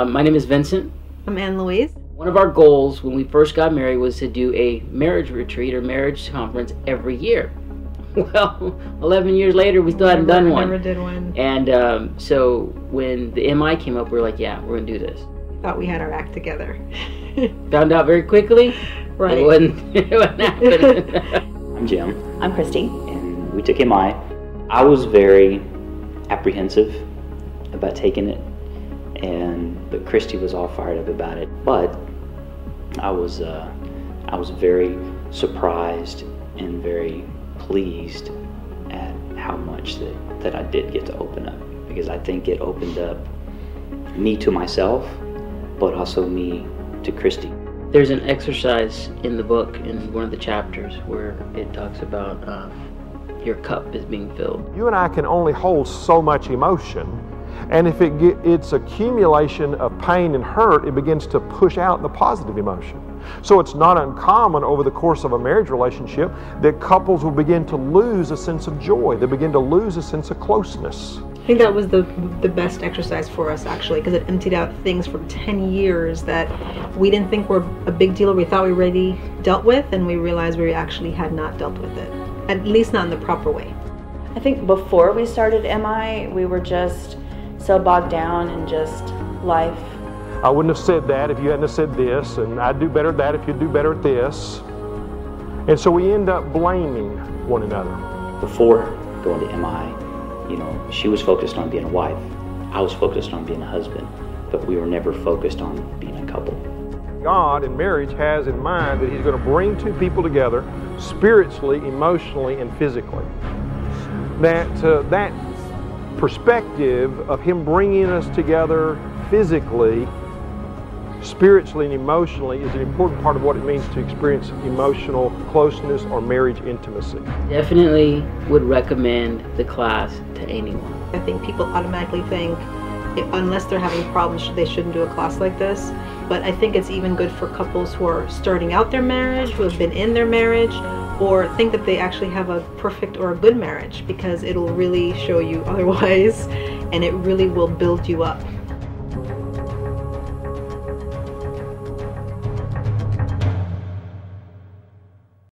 My name is Vincent. I'm Anne-Louise. One of our goals when we first got married was to do a marriage retreat or marriage conference every year. Well, 11 years later, we still hadn't done one. Never did one. And so when the MI came up, we were like, yeah, we're going to do this. Thought we had our act together. Found out very quickly. Right. It wasn't happening. I'm Jim. I'm Christy. And we took MI. I was very apprehensive about taking it, but Christy was all fired up about it. But I was very surprised and very pleased at how much that I did get to open up, because I think it opened up me to myself, but also me to Christy. There's an exercise in the book, in one of the chapters, where it talks about your cup is being filled. You and I can only hold so much emotion, and if it's accumulation of pain and hurt, it begins to push out the positive emotion. So it's not uncommon over the course of a marriage relationship that couples will begin to lose a sense of joy. They begin to lose a sense of closeness. I think that was the best exercise for us, actually, because it emptied out things from 10 years that we didn't think were a big deal, we thought we already dealt with, and we realized we actually had not dealt with it, at least not in the proper way. I think before we started MI, we were just so bogged down in just life. I wouldn't have said that if you hadn't have said this, and I'd do better at that if you'd do better at this. And so we end up blaming one another. Before going to MI, she was focused on being a wife. I was focused on being a husband, but we were never focused on being a couple. God in marriage has in mind that He's going to bring two people together spiritually, emotionally, and physically. That perspective of Him bringing us together physically, spiritually, and emotionally is an important part of what it means to experience emotional closeness or marriage intimacy. Definitely would recommend the class to anyone. I think people automatically think, unless they're having problems, they shouldn't do a class like this. But I think it's even good for couples who are starting out their marriage, who have been in their marriage, or think that they actually have a perfect or a good marriage, because it'll really show you otherwise, and it really will build you up.